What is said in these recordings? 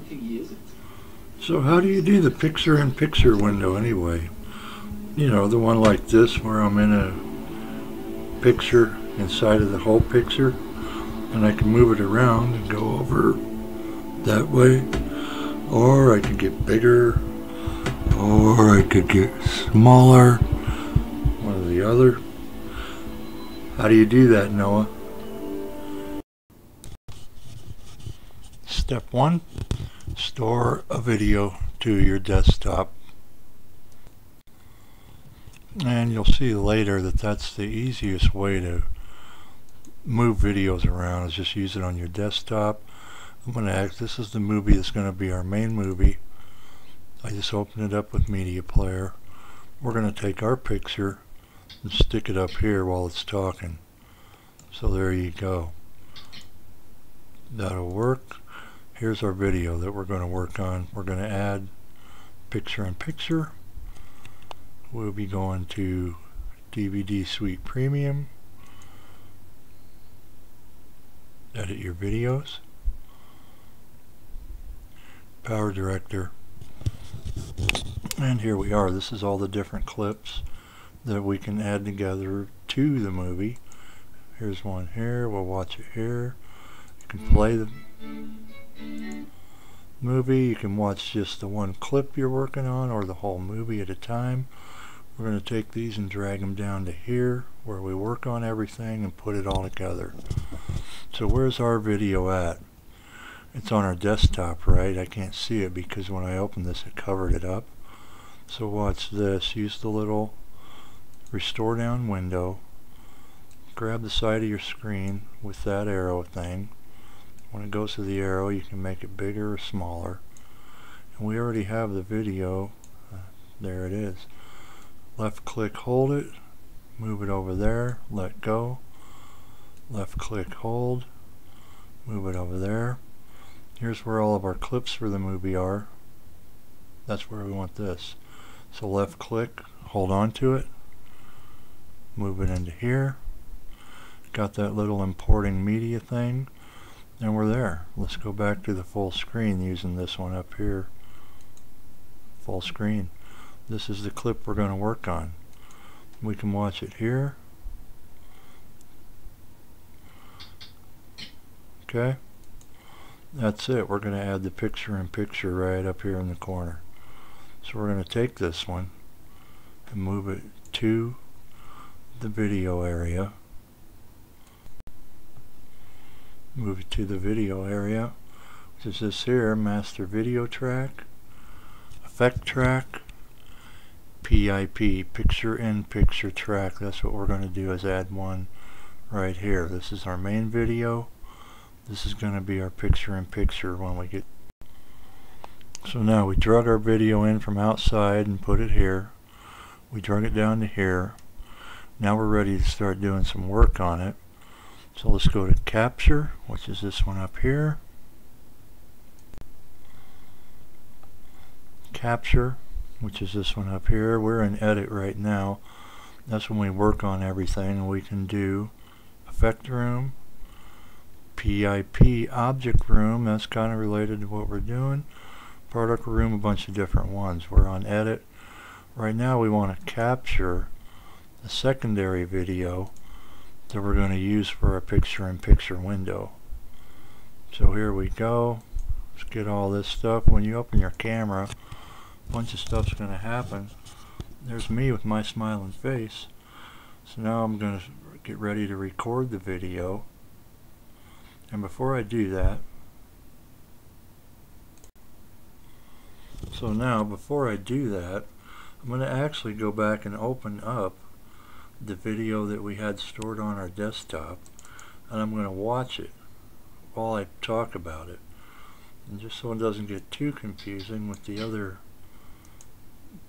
few years. So how do you do the picture-in-picture window anyway? You know, the one like this where I'm in a picture inside of the whole picture, and I can move it around and go over that way, or I could get bigger, or I could get smaller, one or the other. How do you do that, Noah? Step 1, store a video to your desktop. And you'll see later that that's the easiest way to move videos around, is just use it on your desktop. I'm going to act, this is the movie that's going to be our main movie. I just open it up with Media Player. We're going to take our picture and stick it up here while it's talking. So there you go. That'll work. Here's our video that we're going to work on. We're going to add picture-in-picture. We'll be going to DVD Suite Premium. Edit your videos. Power Director. And here we are. This is all the different clips that we can add together to the movie. Here's one here. We'll watch it here. You can play the movie. You can watch just the one clip you're working on, or the whole movie at a time. We're going to take these and drag them down to here where we work on everything and put it all together. So where's our video at? It's on our desktop, right? I can't see it because when I opened this it covered it up. So watch this. Use the little restore down window. Grab the side of your screen with that arrow thing. When it goes to the arrow, you can make it bigger or smaller. And we already have the video. There it is. Left click, hold it, move it over there, let go. Left click, hold, move it over there. Here's where all of our clips for the movie are. That's where we want this. So left click, hold on to it, move it into here. Got that little importing media thing, and we're there. Let's go back to the full screen using this one up here. Full screen. This is the clip we're going to work on. We can watch it here. Okay. That's it. We're going to add the picture-in-picture right up here in the corner. So we're going to take this one and move it to the video area. Move it to the video area, which is this here, master video track, effect track, PiP, picture-in-picture track. That's what we're going to do, is add one right here. This is our main video. This is going to be our picture-in-picture when we get. So now we drug our video in from outside and put it here. We drug it down to here. Now we're ready to start doing some work on it. So let's go to capture, which is this one up here. Capture, which is this one up here. We're in edit right now. That's when we work on everything. We can do effect room, PiP object room. That's kind of related to what we're doing. Particle room, a bunch of different ones. We're on edit. Right now we want to capture a secondary video that we're going to use for our picture-in-picture window. So here we go. Let's get all this stuff. When you open your camera, a bunch of stuff's going to happen. There's me with my smiling face. So now I'm going to get ready to record the video. And before I do that, I'm going to actually go back and open up the video that we had stored on our desktop, and I'm going to watch it while I talk about it. And just so it doesn't get too confusing with the other,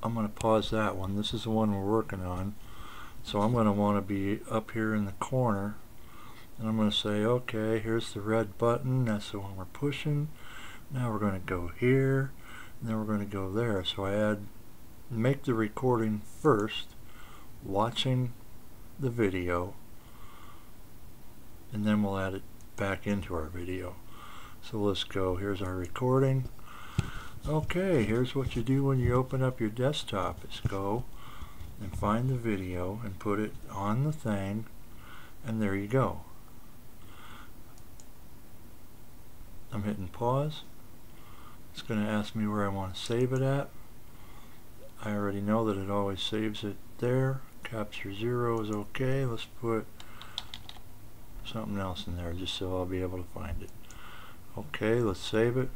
I'm going to pause that one. This is the one we're working on. So I'm going to want to be up here in the corner, and I'm going to say, okay, here's the red button. That's the one we're pushing. Now we're going to go here, and then we're going to go there. So I make the recording first, watching the video, and then we'll add it back into our video. So let's go. Here's our recording. Okay, here's what you do when you open up your desktop. Is go and find the video and put it on the thing, and there you go. I'm hitting pause. It's going to ask me where I want to save it at. I already know that it always saves it there. Capture 0 is okay. Let's put something else in there just so I'll be able to find it. Okay, let's save it.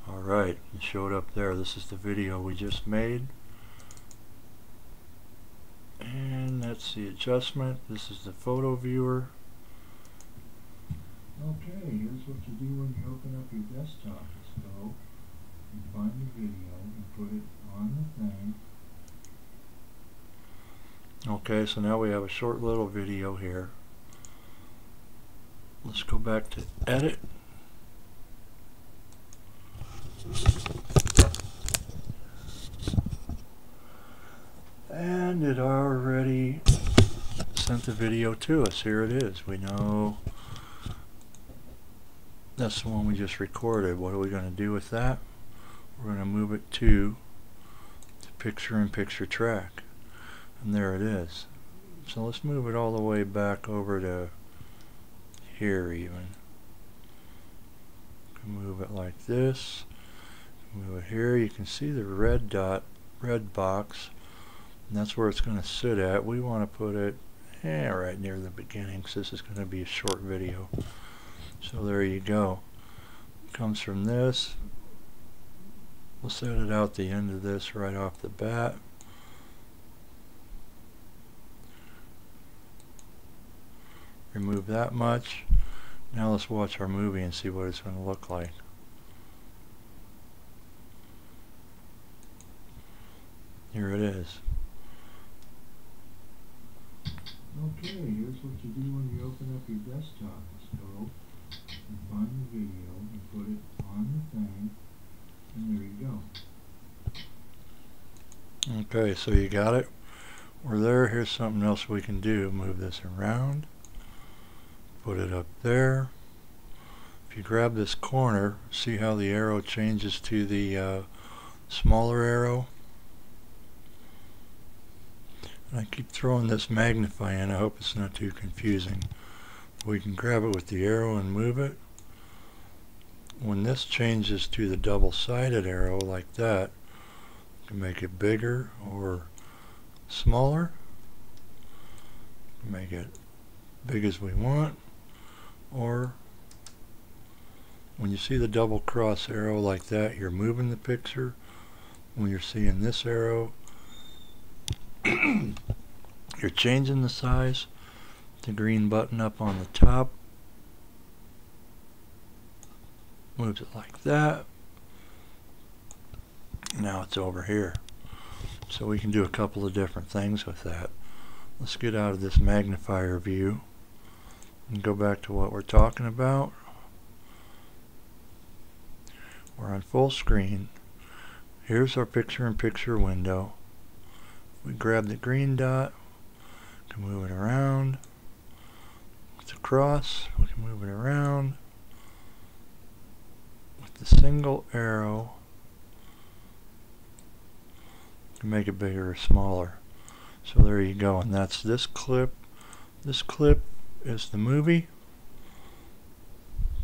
Alright, it showed up there. This is the video we just made. And that's the adjustment. This is the photo viewer. Okay, here's what you do when you open up your desktop. Just go and find the video and put it on the thing. Okay, so now we have a short little video here. Let's go back to edit. And it already sent the video to us. Here it is. We know that's the one we just recorded. What are we going to do with that? We're going to move it to the picture-in-picture track. And there it is. So let's move it all the way back over to here even. Move it like this. Move it here. You can see the red dot, red box. And that's where it's going to sit at. We want to put it right near the beginning, so this is going to be a short video. So there you go. It comes from this. We'll set it out the end of this right off the bat. Remove that much. Now let's watch our movie and see what it's going to look like. Here it is. Okay, here's what you do when you open up your desktop. Just go and find the video and put it on the thing, and there you go. Okay, so you got it. We're there. Here's something else we can do. Move this around. Put it up there. If you grab this corner, see how the arrow changes to the smaller arrow? And I keep throwing this magnify in. I hope it's not too confusing. We can grab it with the arrow and move it. When this changes to the double-sided arrow like that, you can make it bigger or smaller. Make it big as we want. Or when you see the double cross arrow like that, you're moving the picture. When you're seeing this arrow, you're changing the size. The green button up on the top moves it like that. Now it's over here. So we can do a couple of different things with that. Let's get out of this magnifier view and go back to what we're talking about. We're on full screen. Here's our picture-in-picture window. We grab the green dot, we can move it around. With the cross, we can move it around. With the single arrow, we can make it bigger or smaller. So there you go, and that's this clip. This clip is the movie.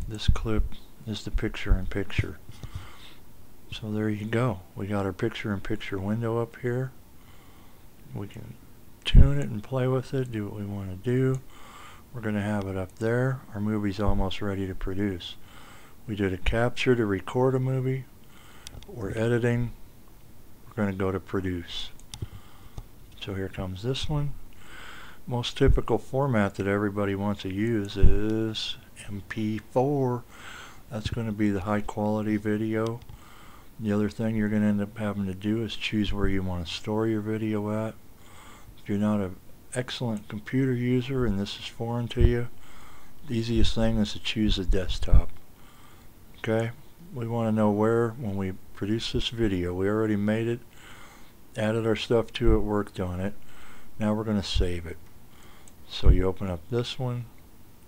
This clip is the picture-in-picture. So there you go. We got our picture-in-picture window up here. We can tune it and play with it, do what we want to do. We're going to have it up there. Our movie's almost ready to produce. We did a capture to record a movie. We're editing. We're going to go to produce. So here comes this one. Most typical format that everybody wants to use is MP4. That's going to be the high quality video. The other thing you're going to end up having to do is choose where you want to store your video at. If you're not an excellent computer user and this is foreign to you, the easiest thing is to choose a desktop. Okay? We want to know where, when we produce this video, we already made it, added our stuff to it, worked on it. Now we're going to save it. So you open up this one,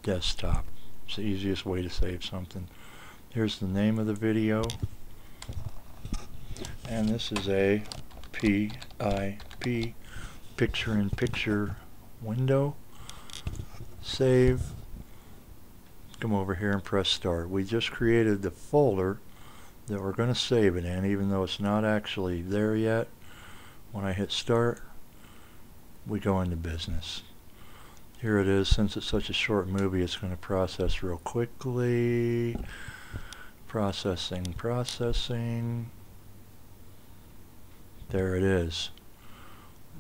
desktop. It's the easiest way to save something. Here's the name of the video. and this is a PiP picture-in-picture window. Save. Come over here and press start. We just created the folder that we're going to save it in, even though it's not actually there yet. When I hit start, we go into business. Here it is. Since it's such a short movie, it's going to process real quickly. Processing. There it is.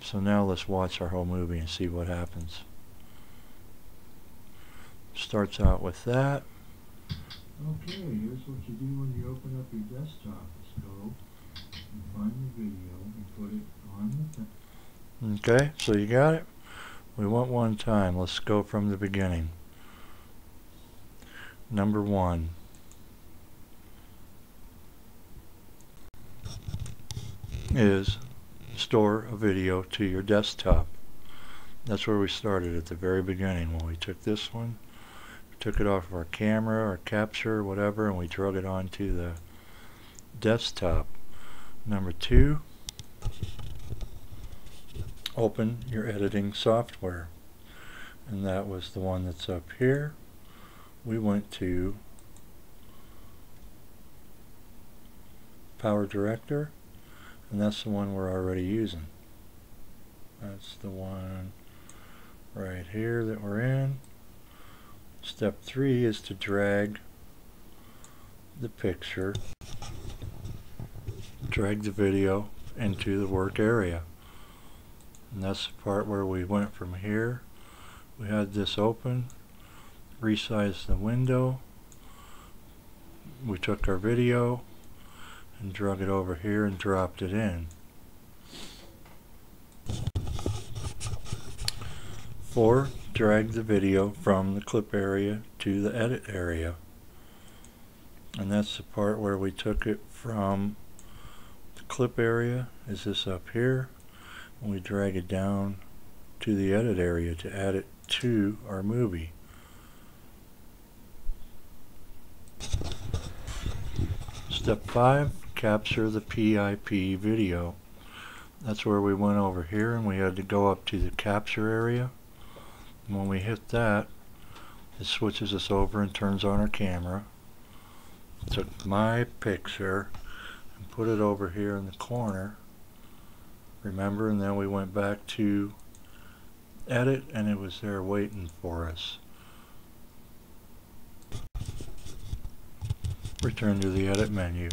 So now let's watch our whole movie and see what happens. Starts out with that. Okay, here's what you do when you open up your desktop. Let's go and find the video and put it on the thing. Okay, so you got it? We want one time. Let's go from the beginning. Number 1. Is store a video to your desktop. That's where we started at the very beginning when we took this one. Took it off of our camera or capture, whatever, and we drug it onto the desktop. Number 2, open your editing software. And that was the one that's up here. We went to Power Director, and that's the one we're already using. That's the one right here that we're in. Step 3 is to drag the picture, drag the video into the work area. And that's the part where we went from here. We had this open, resized the window. We took our video and drug it over here and dropped it in. 4, drag the video from the clip area to the edit area. And that's the part where we took it from the clip area, is this up here, and we drag it down to the edit area to add it to our movie. Step 5, capture the PiP video. That's where we went over here and we had to go up to the capture area. And when we hit that, it switches us over and turns on our camera. Took my picture and put it over here in the corner. Remember, and then we went back to edit and it was there waiting for us. Return to the edit menu.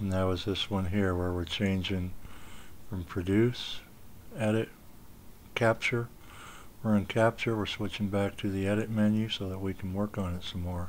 And that was this one here where we're changing from produce, edit, capture. We're in capture, we're switching back to the edit menu so that we can work on it some more.